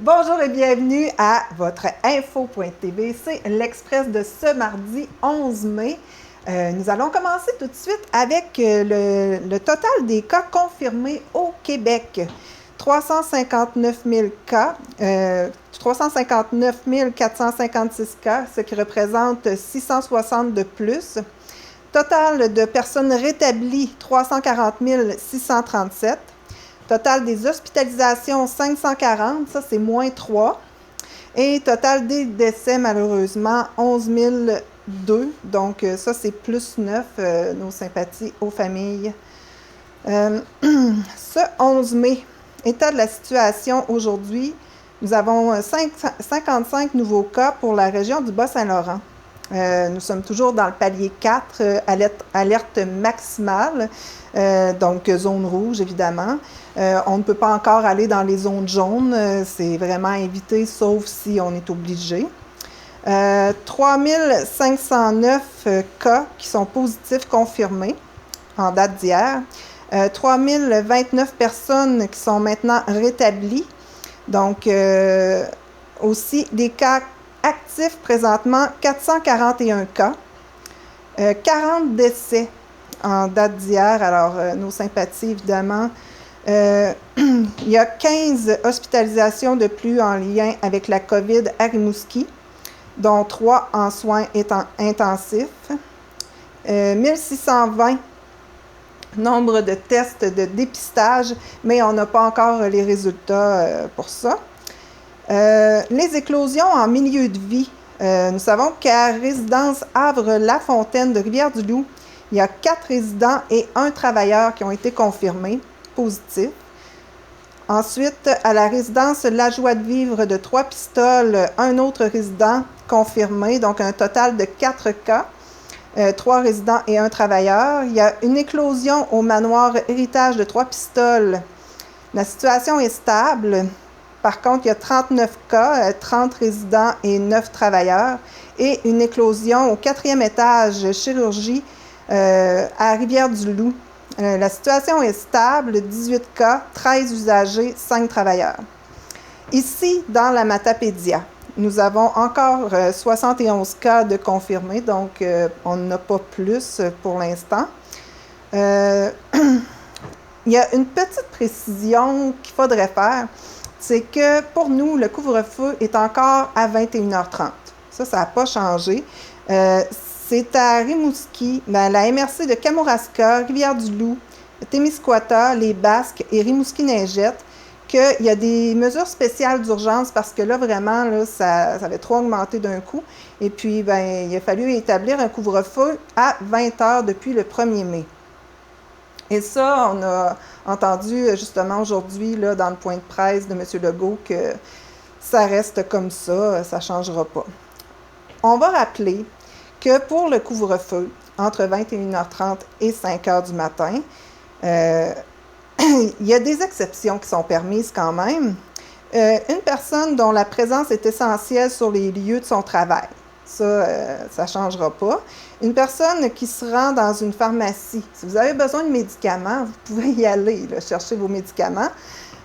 Bonjour et bienvenue à votre info.tv. C'est l'Express de ce mardi 11 mai. Nous allons commencer tout de suite avec le total des cas confirmés au Québec. 359 000 cas, 359 456 cas, ce qui représente 660 de plus. Total de personnes rétablies, 340 637. Total des hospitalisations, 540, ça c'est moins 3. Et total des décès, malheureusement, 11 002. Donc ça c'est plus 9, nos sympathies aux familles. Ce 11 mai, état de la situation aujourd'hui, nous avons 55 nouveaux cas pour la région du Bas-Saint-Laurent. Nous sommes toujours dans le palier 4, alerte maximale, donc zone rouge évidemment. On ne peut pas encore aller dans les zones jaunes, c'est vraiment évité sauf si on est obligé. 3509 cas qui sont positifs confirmés en date d'hier. 3029 personnes qui sont maintenant rétablies. Donc, aussi des cas actifs présentement, 441 cas. 40 décès en date d'hier. Alors, nos sympathies, évidemment. Il y a 15 hospitalisations de plus en lien avec la COVID à Rimouski, dont 3 en soins intensifs. 1620 nombre de tests de dépistage, mais on n'a pas encore les résultats pour ça. Les éclosions en milieu de vie. Nous savons qu'à résidence Havre-La-Fontaine de Rivière-du-Loup, il y a 4 résidents et 1 travailleur qui ont été confirmés positifs. Ensuite, à la résidence La Joie de Vivre de Trois-Pistoles, un autre résident confirmé, donc un total de 4 cas. 3 résidents et 1 travailleur. Il y a une éclosion au manoir Héritage de Trois-Pistoles. La situation est stable. Par contre, il y a 39 cas, 30 résidents et 9 travailleurs. Et une éclosion au 4e étage, chirurgie, à Rivière-du-Loup. La situation est stable, 18 cas, 13 usagers, 5 travailleurs. Ici, dans la Matapédia, nous avons encore 71 cas de confirmés, donc on n'a pas plus pour l'instant. Il y a une petite précision qu'il faudrait faire, c'est que pour nous, le couvre-feu est encore à 21h30. Ça n'a pas changé. C'est à Rimouski, la MRC de Kamouraska, Rivière-du-Loup, Témiscouata, les Basques et Rimouski-Neigette, qu'il y a des mesures spéciales d'urgence parce que là, vraiment, là, ça avait trop augmenté d'un coup. Et puis, il a fallu établir un couvre-feu à 20h depuis le 1er mai. Et ça, on a entendu justement aujourd'hui, là, dans le point de presse de M. Legault, que ça reste comme ça, ça ne changera pas. On va rappeler que pour le couvre-feu, entre 21h30 et 5h du matin, il y a des exceptions qui sont permises quand même. Une personne dont la présence est essentielle sur les lieux de son travail, ça ne changera pas. Une personne qui se rend dans une pharmacie, si vous avez besoin de médicaments, vous pouvez y aller, là, chercher vos médicaments.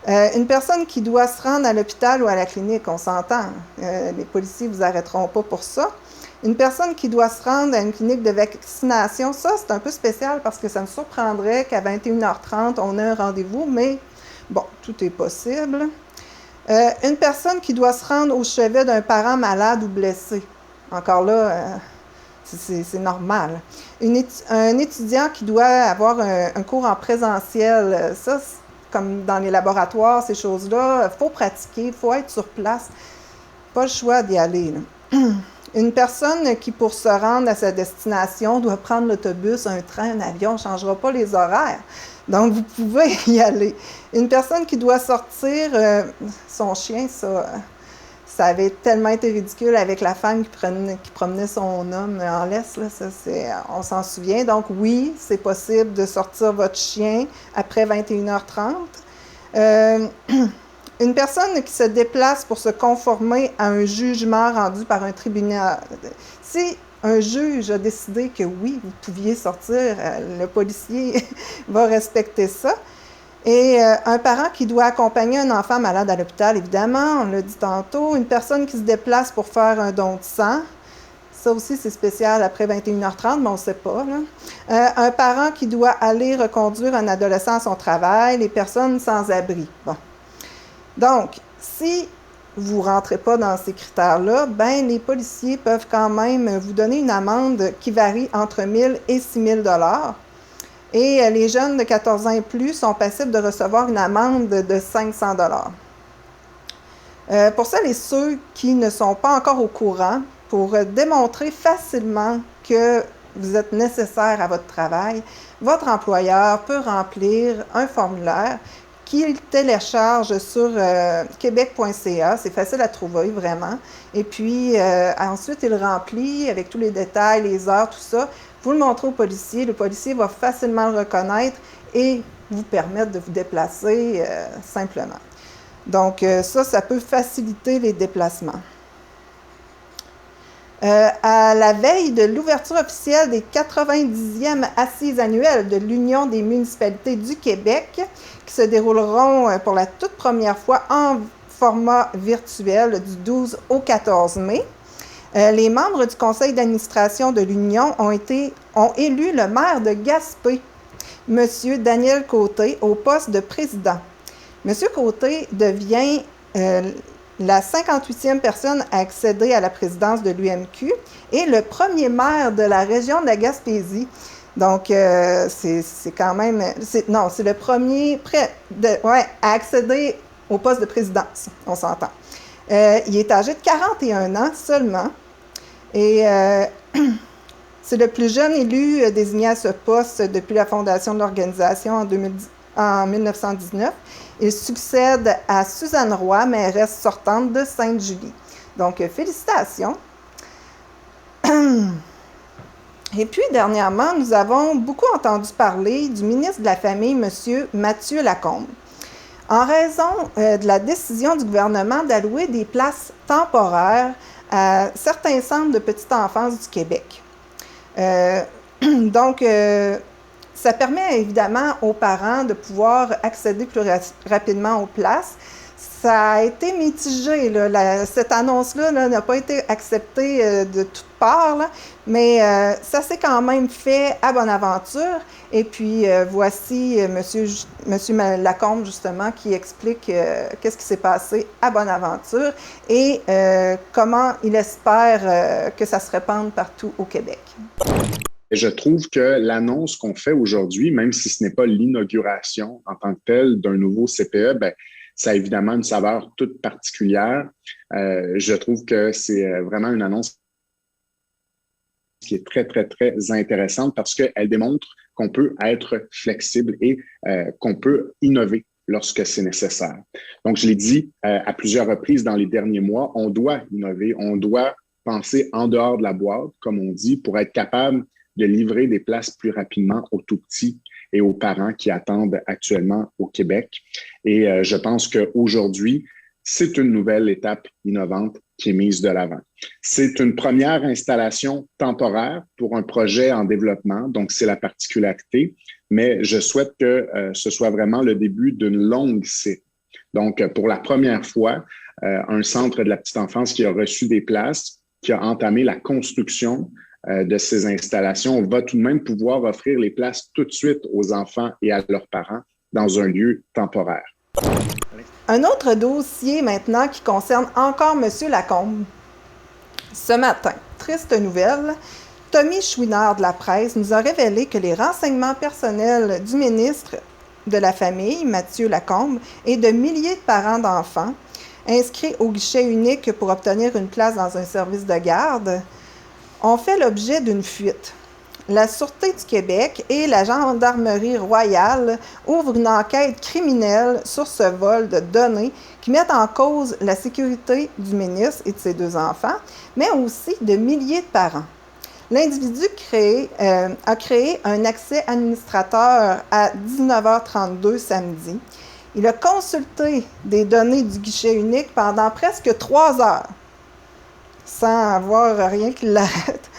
Une personne qui doit se rendre à l'hôpital ou à la clinique, on s'entend, les policiers ne vous arrêteront pas pour ça. Une personne qui doit se rendre à une clinique de vaccination, ça, c'est un peu spécial parce que ça me surprendrait qu'à 21h30, on ait un rendez-vous, mais bon, tout est possible. Une personne qui doit se rendre au chevet d'un parent malade ou blessé. Encore là, c'est normal. Un étudiant qui doit avoir un cours en présentiel, ça, comme dans les laboratoires, ces choses-là, il faut pratiquer, il faut être sur place. Pas le choix d'y aller, là. Une personne qui, pour se rendre à sa destination, doit prendre l'autobus, un train, un avion, ne changera pas les horaires. Donc, vous pouvez y aller. Une personne qui doit sortir, son chien, ça avait tellement été ridicule avec la femme qui promenait son homme en laisse. Là, on s'en souvient. Donc, oui, c'est possible de sortir votre chien après 21h30. Une personne qui se déplace pour se conformer à un jugement rendu par un tribunal. Si un juge a décidé que oui, vous pouviez sortir, le policier va respecter ça. Et un parent qui doit accompagner un enfant malade à l'hôpital, évidemment, on l'a dit tantôt. Une personne qui se déplace pour faire un don de sang. Ça aussi, c'est spécial après 21h30, mais on ne sait pas. Un parent qui doit aller reconduire un adolescent à son travail, les personnes sans abri. Bon. Donc, si vous ne rentrez pas dans ces critères-là, ben les policiers peuvent quand même vous donner une amende qui varie entre 1 000 et 6 000 $. Et les jeunes de 14 ans et plus sont passibles de recevoir une amende de 500 $. Pour celles et ceux qui ne sont pas encore au courant, pour démontrer facilement que vous êtes nécessaire à votre travail, votre employeur peut remplir un formulaire qu'il télécharge sur québec.ca. C'est facile à trouver, vraiment. Et puis, ensuite, il remplit avec tous les détails, les heures, tout ça. Vous le montrez au policier. Le policier va facilement le reconnaître et vous permettre de vous déplacer simplement. Donc, ça peut faciliter les déplacements. À la veille de l'ouverture officielle des 90e Assises annuelles de l'Union des municipalités du Québec, qui se dérouleront pour la toute première fois en format virtuel du 12 au 14 mai, les membres du conseil d'administration de l'Union ont élu le maire de Gaspé, M. Daniel Côté, au poste de président. M. Côté devient la 58e personne à accéder à la présidence de l'UMQ et le premier maire de la région de la Gaspésie. Donc, c'est quand même... c'est le premier à accéder au poste de présidence, on s'entend. Il est âgé de 41 ans seulement et c'est le plus jeune élu désigné à ce poste depuis la fondation de l'organisation en 1919. Il succède à Suzanne Roy, mairesse sortante de Sainte-Julie. Donc, félicitations. Et puis, dernièrement, nous avons beaucoup entendu parler du ministre de la Famille, M. Mathieu Lacombe, en raison de la décision du gouvernement d'allouer des places temporaires à certains centres de petite enfance du Québec. Donc, ça permet évidemment aux parents de pouvoir accéder plus rapidement aux places. Ça a été mitigé, là. Cette annonce-là n'a pas été acceptée de toutes parts, là, mais ça s'est quand même fait à Bonaventure. Et puis, voici Monsieur Lacombe, justement, qui explique qu'est-ce qui s'est passé à Bonaventure et comment il espère que ça se répande partout au Québec. Je trouve que l'annonce qu'on fait aujourd'hui, même si ce n'est pas l'inauguration en tant que telle d'un nouveau CPE, ça a évidemment une saveur toute particulière. Je trouve que c'est vraiment une annonce qui est très, très, très intéressante parce qu'elle démontre qu'on peut être flexible et qu'on peut innover lorsque c'est nécessaire. Donc, je l'ai dit à plusieurs reprises dans les derniers mois, on doit innover, on doit penser en dehors de la boîte, comme on dit, pour être capable de livrer des places plus rapidement aux tout-petits et aux parents qui attendent actuellement au Québec. Et je pense qu'aujourd'hui, c'est une nouvelle étape innovante qui est mise de l'avant. C'est une première installation temporaire pour un projet en développement, donc c'est la particularité, mais je souhaite que ce soit vraiment le début d'une longue série. Donc, pour la première fois, un centre de la petite enfance qui a reçu des places, qui a entamé la construction de ces installations, va tout de même pouvoir offrir les places tout de suite aux enfants et à leurs parents dans un lieu temporaire. Un autre dossier maintenant qui concerne encore M. Lacombe. Ce matin, triste nouvelle, Tommy Chouinard de la presse nous a révélé que les renseignements personnels du ministre de la Famille, Mathieu Lacombe, et de milliers de parents d'enfants inscrits au guichet unique pour obtenir une place dans un service de garde ont fait l'objet d'une fuite. La Sûreté du Québec et la Gendarmerie royale ouvrent une enquête criminelle sur ce vol de données qui mettent en cause la sécurité du ministre et de ses 2 enfants, mais aussi de milliers de parents. L'individu a créé un accès administrateur à 19h32 samedi. Il a consulté des données du guichet unique pendant presque 3 heures, sans avoir rien qui l'arrête.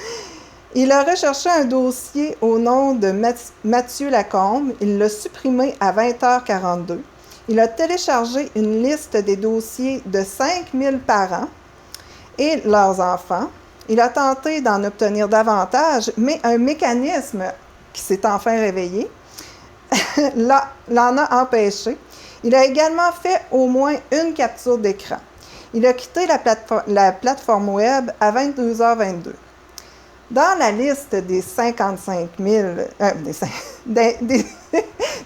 Il a recherché un dossier au nom de Mathieu Lacombe. Il l'a supprimé à 20h42. Il a téléchargé une liste des dossiers de 5000 parents et leurs enfants. Il a tenté d'en obtenir davantage, mais un mécanisme qui s'est enfin réveillé l'en a empêché. Il a également fait au moins une capture d'écran. Il a quitté la plateforme web à 22h22. Dans la liste des 55 000,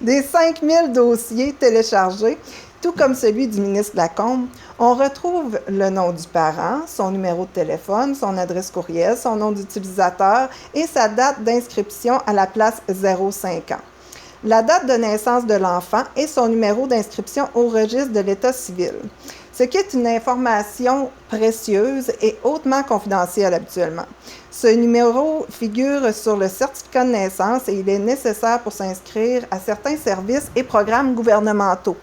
des 5 000 dossiers téléchargés, tout comme celui du ministre Lacombe, on retrouve le nom du parent, son numéro de téléphone, son adresse courriel, son nom d'utilisateur et sa date d'inscription à la place 05 ans, la date de naissance de l'enfant et son numéro d'inscription au registre de l'État civil, ce qui est une information précieuse et hautement confidentielle habituellement. Ce numéro figure sur le certificat de naissance et il est nécessaire pour s'inscrire à certains services et programmes gouvernementaux.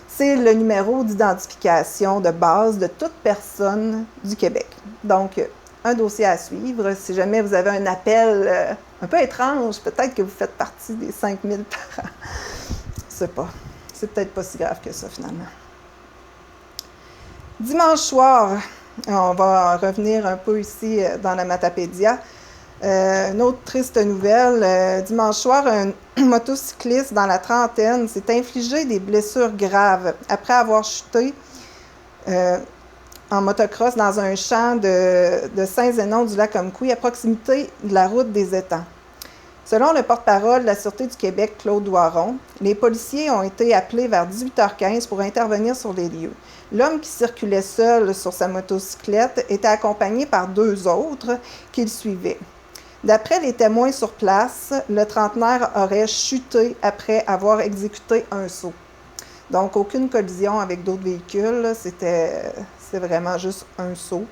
C'est le numéro d'identification de base de toute personne du Québec. Donc, un dossier à suivre. Si jamais vous avez un appel un peu étrange, peut-être que vous faites partie des 5000 parents. Je sais pas. C'est peut-être pas si grave que ça, finalement. Dimanche soir, on va revenir un peu ici dans la Matapédia. Une autre triste nouvelle, dimanche soir, un motocycliste dans la trentaine s'est infligé des blessures graves après avoir chuté en motocross dans un champ de Saint-Zénon du lac Omkoui à proximité de la route des Étangs. Selon le porte-parole de la Sûreté du Québec, Claude Doiron, les policiers ont été appelés vers 18h15 pour intervenir sur les lieux. L'homme qui circulait seul sur sa motocyclette était accompagné par 2 autres qui le suivaient. D'après les témoins sur place, le trentenaire aurait chuté après avoir exécuté un saut. Donc, aucune collision avec d'autres véhicules, c'était vraiment juste un saut.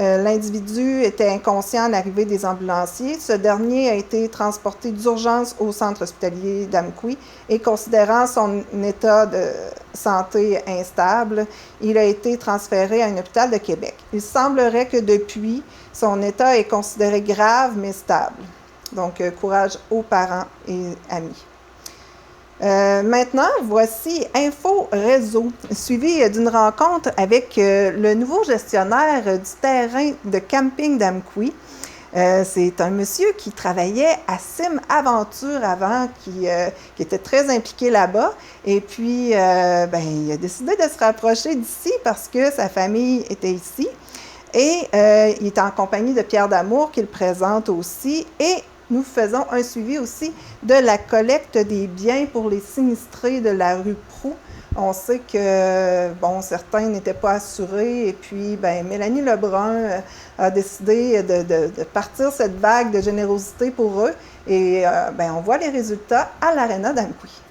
L'individu était inconscient à l'arrivée des ambulanciers. Ce dernier a été transporté d'urgence au centre hospitalier d'Amqui et considérant son état de santé instable, il a été transféré à un hôpital de Québec. Il semblerait que depuis, son état est considéré grave mais stable. Donc, courage aux parents et amis. Maintenant, voici Info Réseau, suivi d'une rencontre avec le nouveau gestionnaire du terrain de camping d'Amqui. C'est un monsieur qui travaillait à Sim Aventure avant, qui était très impliqué là-bas. Et puis, il a décidé de se rapprocher d'ici parce que sa famille était ici. Et il est en compagnie de Pierre Damour qui le présente aussi. Et nous faisons un suivi aussi de la collecte des biens pour les sinistrés de la rue Proulx. On sait que, certains n'étaient pas assurés et puis, Mélanie Lebrun a décidé de partir cette vague de générosité pour eux et on voit les résultats à l'Aréna d'Amqui.